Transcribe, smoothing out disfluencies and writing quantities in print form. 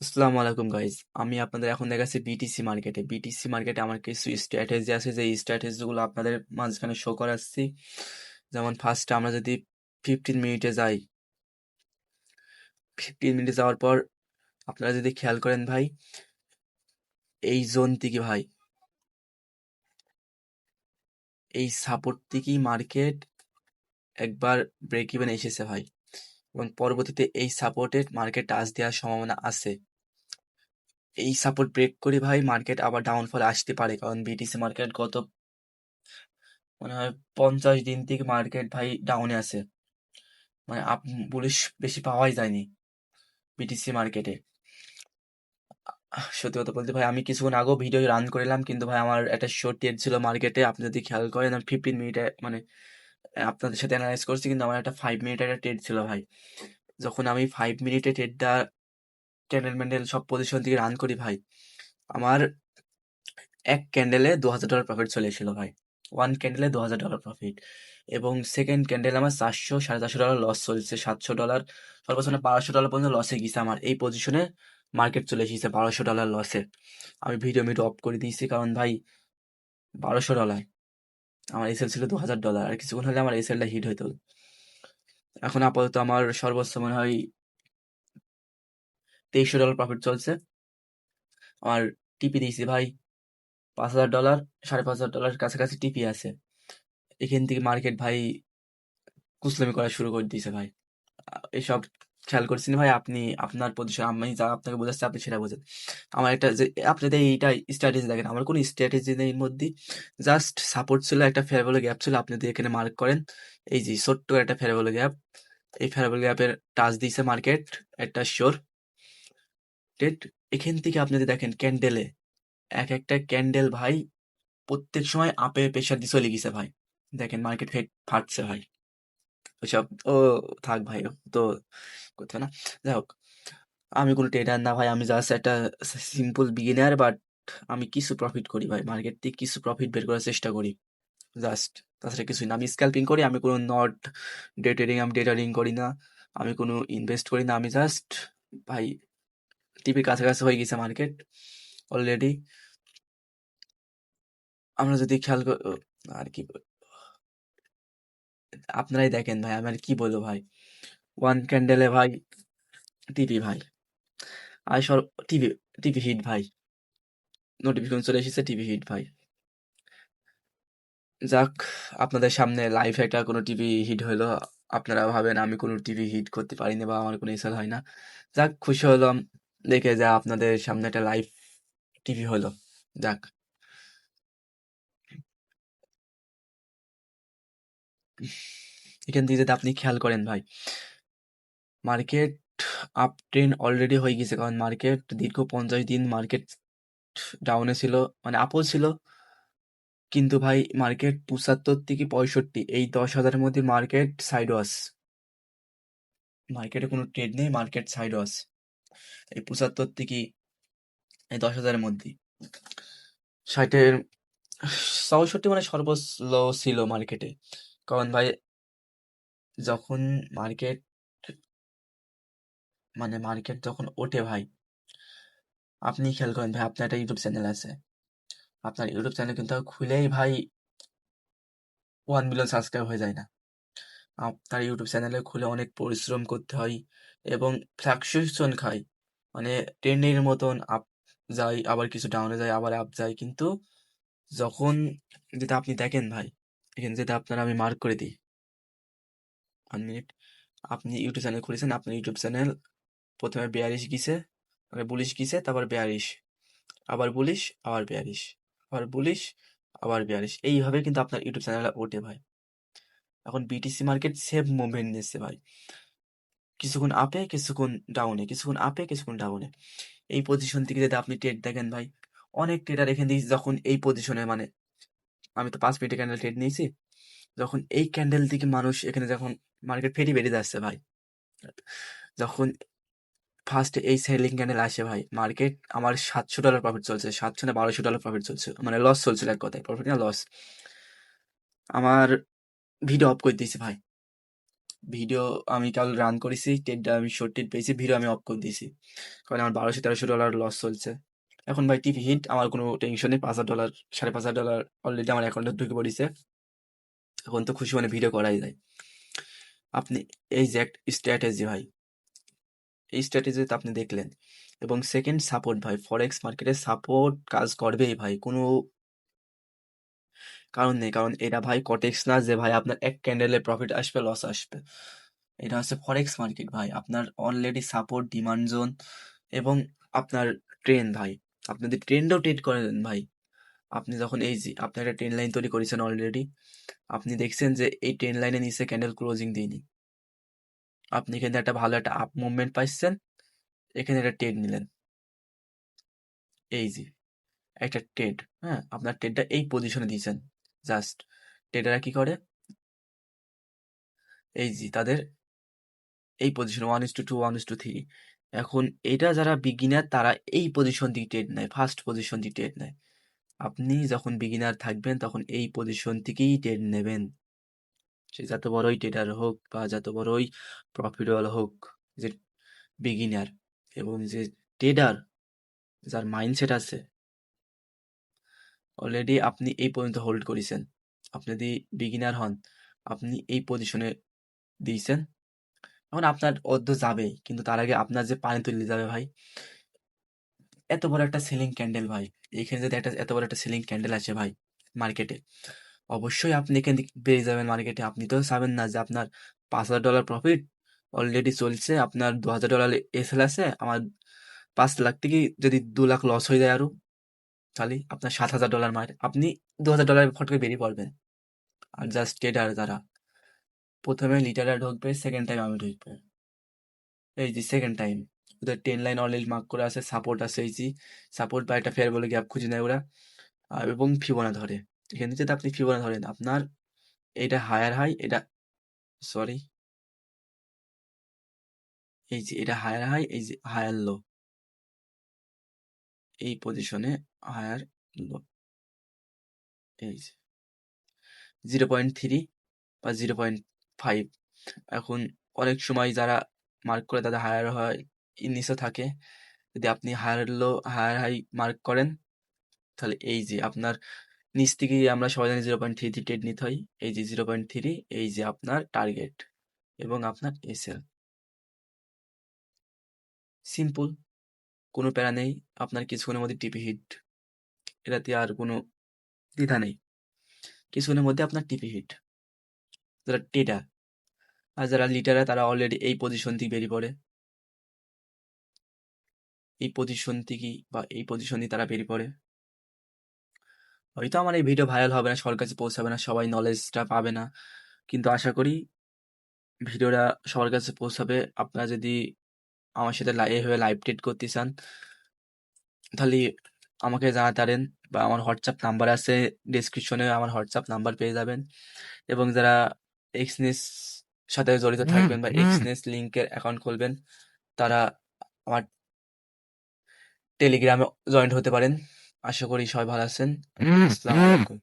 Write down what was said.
আসসালামু আলাইকুম গাইজ, আমি আপনাদের এখন দেখাচ্ছি বিটিসি মার্কেটে আমার কিছু স্ট্র্যাটেজি আছে, যে স্ট্র্যাটেজিগুলো আপনাদের মাঝখানে শো করাচ্ছি। যেমন ফার্স্টে আমরা যদি 15 মিনিটে যাই, 15 মিনিটে যাওয়ার পর আপনারা যদি খেয়াল করেন ভাই, এই জোন থেকে ভাই, এই সাপোর্ট থেকেই মার্কেট একবার ব্রেক ইভেন এসেছে ভাই, এবং পরবর্তীতে এই সাপোর্টে মার্কেট টাচ দেওয়ার সম্ভাবনা আছে। এই সাপোর্ট ব্রেক করে ভাই মার্কেট আবার ডাউনফলে আসতে পারে, কারণ বিটিসি মার্কেট গত মনে হয় 50 দিন থেকে মার্কেট ভাই ডাউনে আছে। মানে বুলিশ বেশি পাওয়াই যায়নি বিটিসি মার্কেটে। সত্যি কথা বলতে ভাই, আমি কিছুক্ষণ আগেও ভিডিও রান করলাম, কিন্তু ভাই আমার একটা শর্ট ট্রেড ছিল মার্কেটে। আপনি যদি খেয়াল করেন, আমি 15 মিনিটে মানে আপনাদের সাথে অ্যানালাইজ করছি, কিন্তু আমার একটা 5 মিনিটের একটা ট্রেড ছিল ভাই। যখন আমি 5 মিনিটে ট্রেডটা ক্যান্ডেল ম্যান্ডেল সব পজিশন থেকে রান করি ভাই, আমার এক ক্যান্ডেলে $2000 প্রফিট চলে এসেছিল ভাই। ওয়ান ক্যান্ডেলে $2000 প্রফিট, এবং সেকেন্ড ক্যান্ডেল আমার 400 $450 লস চলছে। $700 সর্বোচ্চ $1200 পর্যন্ত লসে গেছে আমার এই পজিশনে। মার্কেট চলে এসেছে $1200 লসে। আমি ভিডিও অফ করে দিয়েছি, কারণ ভাই $1200 আমার এসএল ছিল $2000, আর কিছুক্ষণ হলে আমার এসএলটা হিট হইতো। এখন আপাতত আমার সর্বোচ্চ মনে হয় $2300 প্রফিট চলছে। আমার টিপি দিয়েছি ভাই $5000, $5500 কাছাকাছি টিপি আছে। এখান থেকে মার্কেট ভাই কুচলামি করা শুরু করে দিয়েছে ভাই। এসব খেয়াল করছেন ভাই আপনি? আপনার পজিশন আমি যা আপনাকে বোঝাচ্ছি আপনি সেটা বোঝেন। আমার একটা যে আপনাদের এইটা স্ট্র্যাটেজি দেখেন, আমার কোনো স্ট্র্যাটেজি নেই এর মধ্যে। জাস্ট সাপোর্ট ছিল, একটা ফেয়ারবল গ্যাপ ছিল, আপনি যদি এখানে মার্ক করেন, এই যে ছোট্ট একটা ফেয়ারবল গ্যাপ, এই ফেয়ারবল গ্যাপের টাচ দিয়েছে মার্কেট একটা শিওর ডেট। এখান থেকে আপনি যদি দেখেন ক্যান্ডেলে, এক একটা ক্যান্ডেল ভাই প্রত্যেক সময় আপে প্রেশার দিয়ে চলে গেছে ভাই। দেখেন মার্কেট হেড ফাটছে ভাই। ওইসব ও থাক ভাই, ও তো করতে হবে না। যাই হোক, আমি কোনো ট্রেডার না ভাই, আমি জাস্ট একটা সিম্পল বিগিনার, বাট আমি কিছু প্রফিট করি ভাই, মার্কেট থেকে কিছু প্রফিট বের করার চেষ্টা করি জাস্ট। তাছাড়া কিছুই না। আমি স্ক্যাল্পিং করি, আমি কোনো নট ডে ট্রেডিং, আমি ডে ট্রেডিং করি না, আমি কোনো ইনভেস্ট করি না, আমি জাস্ট ভাই টিপির কাছাকাছি হয়ে গেছে মার্কেট অলরেডি। আমরা যদি খেয়াল আর কি আপনারাই দেখেন ভাই, আমি আর কি বলবো ভাই। ওয়ান ক্যান্ডেলে ভাই টিপি ভাই, আর সর টিভি টিভি হিট ভাই, নোটিফিকেশন চলে এসেছে টিভি হিট ভাই। যাক, আপনাদের সামনে লাইভ একটা কোনো টিভি হিট হলো, আপনারা ভাবেন আমি কোনো টিভি হিট করতে পারিনি বা আমার কোনো এসএল হয় না। যাক, খুশি হলাম দেখে, যা আপনাদের সামনে একটা লাইভ টিভি হলো। যাক, এখান থেকে যদি আপনি খেয়াল করেন ভাই, মার্কেট আপ ট্রেন্ড অলরেডি হয়ে গেছে, কারণ মার্কেট দীর্ঘ 50 দিন মার্কেট ডাউনে ছিল, মানে আপও ছিল, কিন্তু ভাই মার্কেট 75 থেকে 65 এই 10,000-এর মধ্যে মার্কেট সাইড ওয়াস। মার্কেটে কোনো ট্রেড নেই, মার্কেট সাইড ওয়াস এই 75 থেকে এই 10,000-এর মধ্যে। 60-এর 64 মানে সর্বোচ্চ লো ছিল মার্কেটে। কারণ ভাই যখন মার্কেট মার্কেট যখন ওঠে ভাই, আপনি খেয়াল করেন ভাই, আপনার একটা ইউটিউব চ্যানেল আছে, আপনার ইউটিউব চ্যানেল কিন্তু খুলেই ভাই 1 মিলিয়ন সাবস্ক্রাইব হয়ে যায় না। আপনার ইউটিউব চ্যানেলে খুলে অনেক পরিশ্রম করতে হয়, এবং ফ্লাকচুয়েশন খায়, মানে ট্রেন্ডের মতন আপ যায়, আবার কিছু ডাউনে যায়, আবার আপ যায়। কিন্তু যখন যেটা আপনি দেখেন ভাই, এখানে যেটা আপনার আমি মার্ক করে দিই 1 মিনিট, আপনি ইউটিউব চ্যানেল খুলেছেন, আপনার ইউটিউব চ্যানেল প্রথমে বেয়ারিশ গিছে, মানে বুলিশ গিছে, তারপর বেয়ারিশ, আবার বুলিশ, আবার বেয়ারিশ, আবার বুলিশ, আবার বেয়ারিশ, এইভাবে কিন্তু আপনার ইউটিউব চ্যানেল ওঠে ভাই। এখন বিটিসি মার্কেট সেম মুভমেন্ট নিচ্ছে ভাই, কিছুক্ষণ আপে, কিছুক্ষণ ডাউনে, কিছুক্ষণ আপে, কিছুক্ষণ ডাউনে। এই পজিশন থেকে যদি আপনি ট্রেড দেখেন ভাই, অনেক ট্রেডার এখান থেকে যখন এই পজিশনে, মানে আমি তো 5 মিনিটের ক্যান্ডেল ট্রেড নিয়েছি, যখন এই ক্যান্ডেল থেকে মানুষ এখানে যখন মার্কেট ফেটে বেরিয়ে যাচ্ছে ভাই, যখন ফার্স্ট এই সেলিং ক্যান্ডেল আসে ভাই, মার্কেট আমার $700 প্রফিট চলছে, 700 না $1200 প্রফিট চলছে, মানে লস চলছিল এক কথায়, প্রফিট না লস। আমার ভিডিও অফ করে দিয়েছি ভাই, ভিডিও আমি কাল রান করেছি, টেটটা আমি শর্ট টেট পেয়েছি, ভিডিও আমি অফ করে দিয়েছি, কারণ আমার $1200-1300 লস চলছে। এখন ভাই টিভি হিট, আমার কোনো টেনশন নেই, $5,000 $5,500 অলরেডি আমার অ্যাকাউন্টে ঢুকে পড়েছে। এখন তো খুশি মনে ভিডিও করাই যায়। আপনি এই যে একটা স্ট্র্যাটেজি ভাই, এই স্ট্র্যাটেজিতে আপনি দেখলেন, এবং সেকেন্ড সাপোর্ট ভাই, ফরেক্স মার্কেটে সাপোর্ট কাজ করবেই ভাই, কোনো কারণ নেই, কারণ এটা ভাই কটেক্স না যে ভাই আপনার এক ক্যান্ডেলে প্রফিট আসবে লস আসবে। এটা হচ্ছে ফরেক্স মার্কেট ভাই, আপনার অলরেডি সাপোর্ট, ডিমান্ড জোন এবং আপনার ট্রেন্ড ভাই, আপনি যদি ট্রেন্ডও ট্রেড করেন ভাই, আপনি যখন এই যে আপনি একটা ট্রেন লাইন তৈরি করেছেন অলরেডি, আপনি দেখছেন যে এই ট্রেন লাইনের নিচে ক্যান্ডেল ক্লোজিং দিইনি, আপনি এখানে একটা ভালো একটা আপ মুভমেন্ট পাইছেন, এখানে একটা ট্রেড নিলেন, এই যে একটা ট্রেড, হ্যাঁ, আপনার ট্রেডটা এই পজিশনে দিয়েছেন, জাস্ট ট্রেডাররা কি করে, এই যে তাদের এই পজিশন 1:2 1:3, এখন এটা যারা বিগিনার তারা এই পজিশন দিয়ে ট্রেড নেয়, ফার্স্ট পজিশন দিয়ে ট্রেড নেয়। আপনি যখন বিগিনার থাকবেন তখন এই পজিশন থেকেই ট্রেড নেবেন, সে যত বড়ই ট্রেডার হোক বা যত বড়ই প্রফিটেবল হোক, যে বিগিনার এবং যে ট্রেডার, যার মাইন্ডসেট আছে, অলরেডি আপনি এই পর্যন্ত হোল্ড করেছেন, আপনি যদি বিগিনার হন, আপনি এই পজিশনে দিয়েছেন, এখন আপনার অর্ধ যাবেই, কিন্তু তার আগে আপনার যে পানি তুলে যাবে ভাই, এত বড় একটা সেলিং ক্যান্ডেল ভাই, এখানে যদি একটা এত বড় একটা সেলিং ক্যান্ডেল আসে ভাই মার্কেটে, অবশ্যই আপনি এখান থেকে পেয়ে যাবেন মার্কেটে। আপনি তো চাবেন না যে আপনার $5,000 প্রফিট অলরেডি চলছে, আপনার $2,000 এসএল আছে, আমার 5 লাখ থেকে যদি 2 লাখ লস হয়ে যায় আরো, তাহলে আপনার $7,000 মার, আপনি $2,000 ফট করে বেরিয়ে পড়বেন। আর জাস্ট ট্রেডার যারা, প্রথমে লিটাররা ঢুকবে, সেকেন্ড টাইম আমি ঢুকবে, এই যে সেকেন্ড টাইম ওদের টেন লাইন অলরেডি মার্ক করে আছে, সাপোর্ট আছে, এই যে সাপোর্ট বা একটা ফেয়ার বলে গ্যাপ খুঁজে নেয় ওরা, এবং ফিবোনা ধরে, এখানে যদি আপনি ফিবোনা ধরেন, আপনার এটা হায়ার হাই, এটা সরি, এই যে এটা হায়ার হাই, এই যে হায়ার লো, এই পজিশনে হায়ার লো, এই যে 0.3 বা 0.5, এখন অনেক সময় যারা মার্ক করে তাদের হায়ার হয় নিচে থাকে, যদি আপনি higher low higher high mark করেন, তাহলে এই যে আপনার নিচ থেকে আমরা সবাই জানি 0.3 ট্রেড নিতে হয়, এই যে 0.3, এই যে আপনার টার্গেট এবং আপনার এসএল, সিম্পল, কোনো প্যারা নেই, আপনার কিছুক্ষণের মধ্যে টিপি হিট, এটাতে আর কোনো দ্বিধা নেই, কিছুক্ষণের মধ্যে আপনার টিপি হিট, যারা টেডার, আর যারা লিটার তারা অলরেডি এই পজিশন থেকে বেরিয়ে পড়ে, এই পজিশন থেকেই বা এই পজিশন দিয়ে তারা বেরিয়ে পড়ে। হয়তো আমার এই ভিডিও ভাইরাল হবে না, সবার কাছে পৌঁছাবে না, সবাই নলেজটা পাবে না, কিন্তু আশা করি ভিডিওটা সবার কাছে পৌঁছাবে। আপনারা যদি আমার সাথে এভাবে লাইভ ট্রিট করতে চান, তাহলে আমাকে জানাতে পারেন, বা আমার হোয়াটসঅ্যাপ নাম্বার আছে ডেসক্রিপশনে, আমার হোয়াটসঅ্যাপ নাম্বার পেয়ে যাবেন। এবং যারা এক্সনেস সাথে জড়িত থাকবেন বা এক্সনেস লিঙ্কের অ্যাকাউন্ট খুলবেন, তারা আমার টেলিগ্রামে জয়েন্ট হতে পারেন। আশা করি সবাই ভালো আছেন। আসসালামু আলাইকুম।